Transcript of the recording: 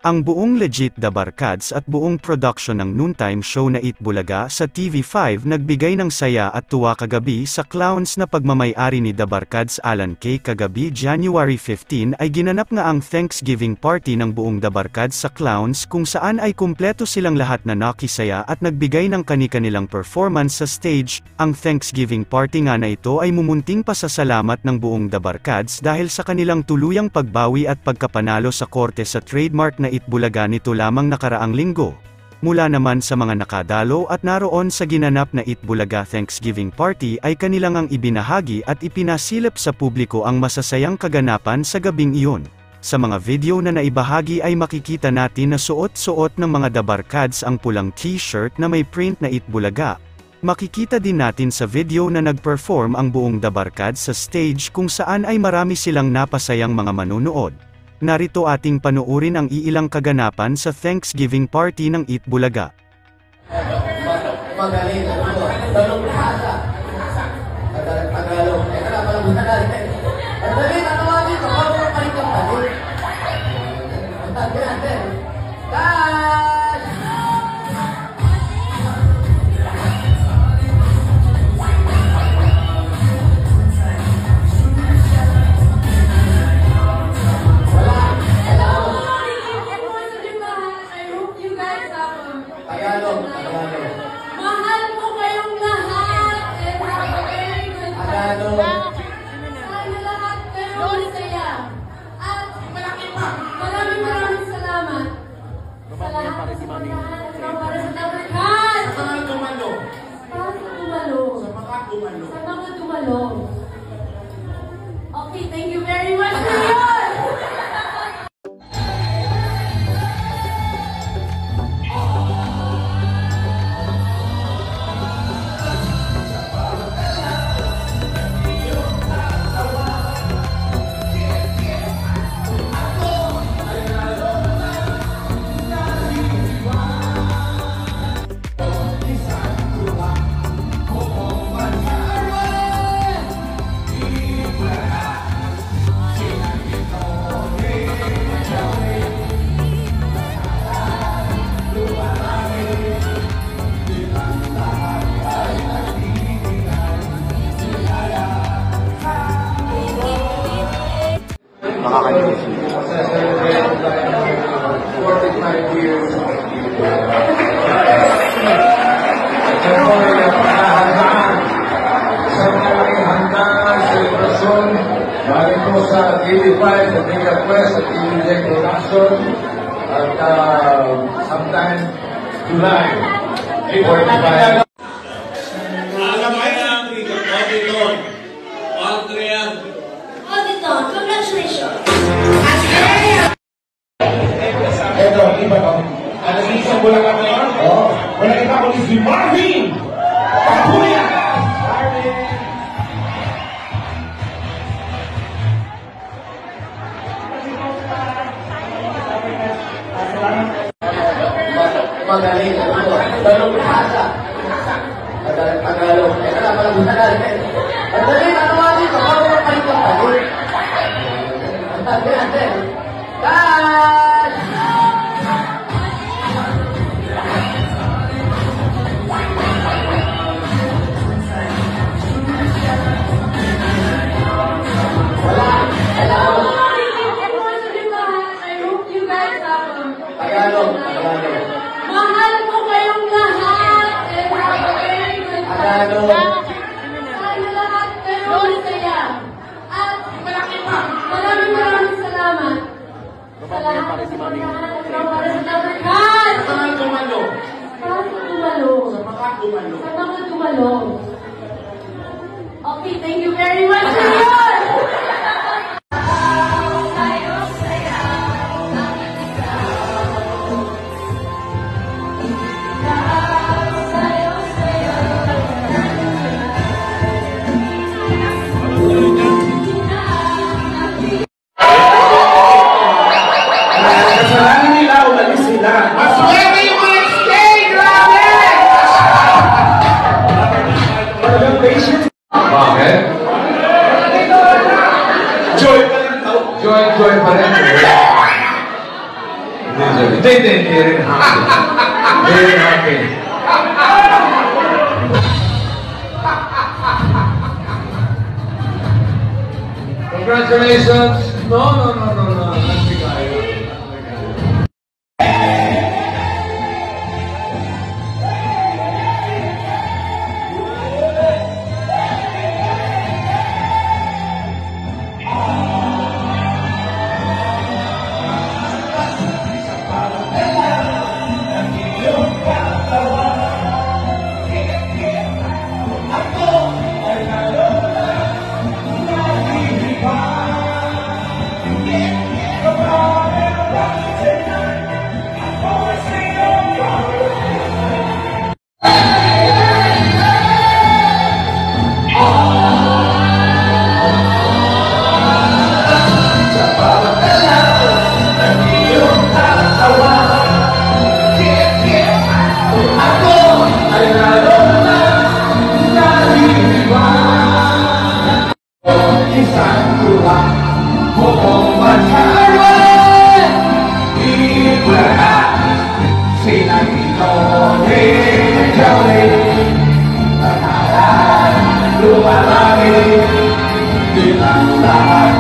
Ang buong legit The Barkads at buong production ng noontime show na Eat Bulaga sa TV5 nagbigay ng saya at tuwa kagabi sa clowns na pagmamay-ari ni The Barkads. Alan K. Kagabi January 15 ay ginanap nga ang Thanksgiving party ng buong The Barkads sa clowns kung saan ay kumpleto silang lahat na nakisaya at nagbigay ng kani-kanilang performance sa stage. Ang Thanksgiving party nga na ito ay mumunting pasasalamat ng buong The Barkads dahil sa kanilang tuluyang pagbawi at pagkapanalo sa korte sa trademark na Eat Bulaga nito lamang nakaraang linggo. Mula naman sa mga nakadalo at naroon sa ginanap na Eat Bulaga Thanksgiving Party ay kanilang ang ibinahagi at ipinasilip sa publiko ang masasayang kaganapan sa gabing iyon. Sa mga video na naibahagi ay makikita natin na suot-suot ng mga The Barkads ang pulang t-shirt na may print na Eat Bulaga. Makikita din natin sa video na nag-perform ang buong The Barkads sa stage kung saan ay marami silang napasayang mga manunood. Narito ating panuurin ang iilang kaganapan sa Thanksgiving party ng Eat Bulaga. Magaling ano? Tanong sa Tagalog. Magaling ano natin? Ako palit ang palit. Ang tabi natin. Dash! Tagalog. Mahal ko kayong lahat. And have a very good time. Tagalog. Sana lahat kayo masaya. At maraming salamat. Sa lahat para sa Tabarkat. Sa mga dumalo. Para sa dumalo. Sa mga dumalo. Sa mga dumalo. Okay, thank you very much for yun. Nakakalimutan. 45 years of celebration galing po sa TV5, sa Mega Quest, sa TVJ Production at sometime July 45. Auditor, congratulations. Ito, iba ba? Ano sa isang Bulaga ngayon? Oo. Wala iba kundi si Marvin! Papuya! Magaling ano? Tanong sa Tagalog. Magaling ano natin? Ako palit ang palit. Ang tabi natin. Dash! Tagalog. Mahal ko kayong lahat. And have a very good time. Tagalog. Sana lahat kayo masaya. At maraming salamat. Sa lahat para sa Tabarkat. Sa mga dumalo. Para sa dumalo. Sa mga dumalo. Sa mga dumalo. Okay, thank you very much for yun. Kasalanan nila, umalis sila. Maswerte yung mga stay! Grabe! Talagang patient. Bakit? Joy pa rin. Joy pa rin. Hindi, Hindi rin happy. Hindi rin happy. Congratulations! No. Nagbigay. Lumalangit, di lang lahat